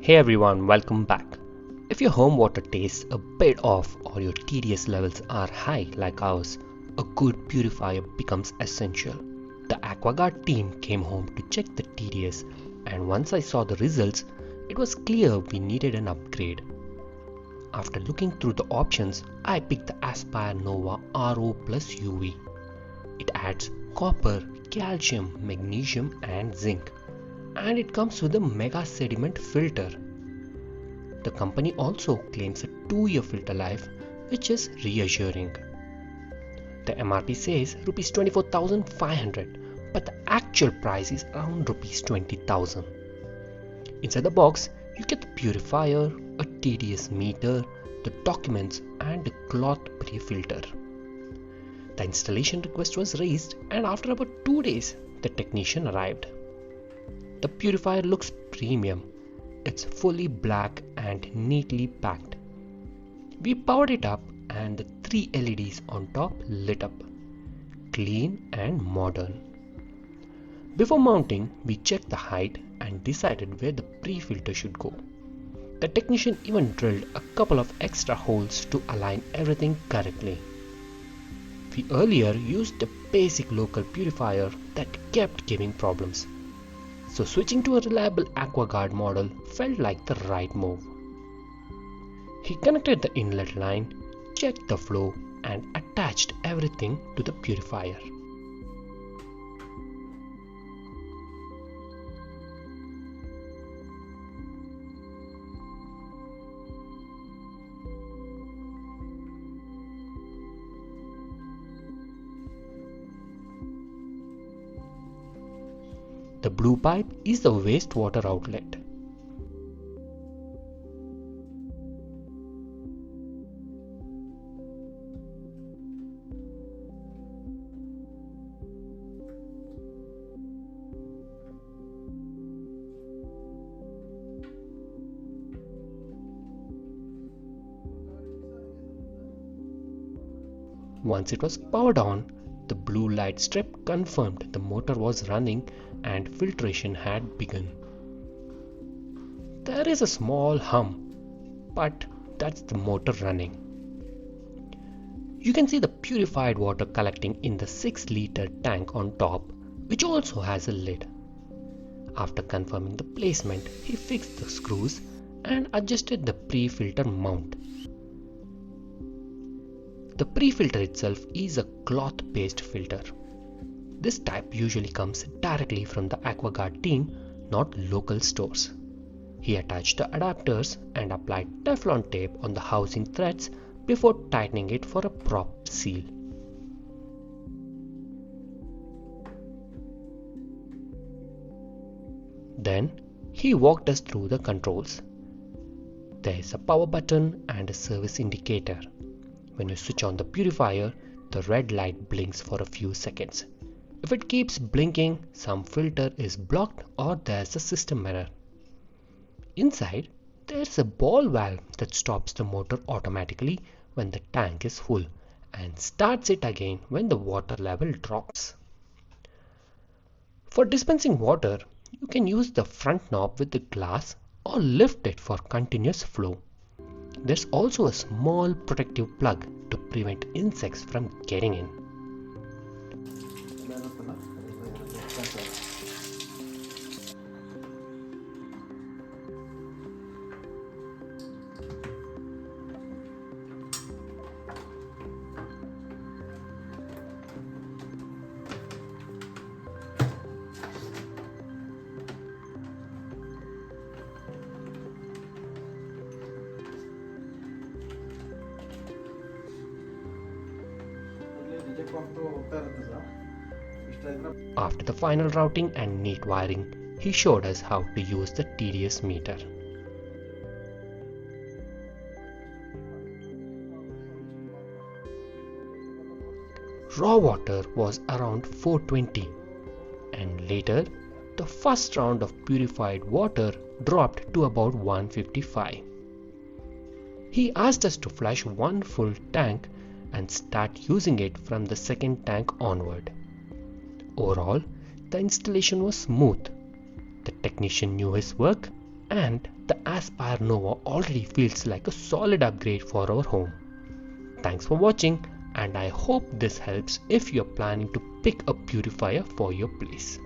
Hey everyone, welcome back. If your home water tastes a bit off or your TDS levels are high like ours, a good purifier becomes essential. The AquaGuard team came home to check the TDS, and once I saw the results, it was clear we needed an upgrade. After looking through the options, I picked the Aspire Nova RO plus UV. It adds copper, calcium, magnesium and zinc, and it comes with a mega sediment filter. The company also claims a 2-year filter life, which is reassuring. The MRP says Rs 24,500, but the actual price is around Rs 20,000. Inside the box, you get the purifier, a TDS meter, the documents and a cloth pre-filter. The installation request was raised, and after about 2 days, the technician arrived. The purifier looks premium. It's fully black and neatly packed. We powered it up and the 3 LEDs on top lit up. Clean and modern. Before mounting, we checked the height and decided where the pre-filter should go. The technician even drilled a couple of extra holes to align everything correctly. We earlier used a basic local purifier that kept giving problems. So switching to a reliable AquaGuard model felt like the right move. He connected the inlet line, checked the flow and attached everything to the purifier. The blue pipe is the wastewater outlet. Once it was powered on, the blue light strip confirmed the motor was running and filtration had begun. There is a small hum, but that's the motor running. You can see the purified water collecting in the 6-liter tank on top, which also has a lid. After confirming the placement, he fixed the screws and adjusted the pre-filter mount. The pre-filter itself is a cloth-based filter. This type usually comes directly from the AquaGuard team, not local stores. He attached the adapters and applied Teflon tape on the housing threads before tightening it for a proper seal. Then he walked us through the controls. There is a power button and a service indicator. When you switch on the purifier, the red light blinks for a few seconds. If it keeps blinking, some filter is blocked or there's a system error. Inside, there's a ball valve that stops the motor automatically when the tank is full and starts it again when the water level drops. For dispensing water, you can use the front knob with the glass or lift it for continuous flow. There's also a small protective plug to prevent insects from getting in. After the final routing and neat wiring, he showed us how to use the TDS meter. Raw water was around 420, and later the first round of purified water dropped to about 155. He asked us to flush one full tank and start using it from the second tank onward. Overall, the installation was smooth. The technician knew his work and the Aspire Nova already feels like a solid upgrade for our home. Thanks for watching, and I hope this helps if you're planning to pick a purifier for your place.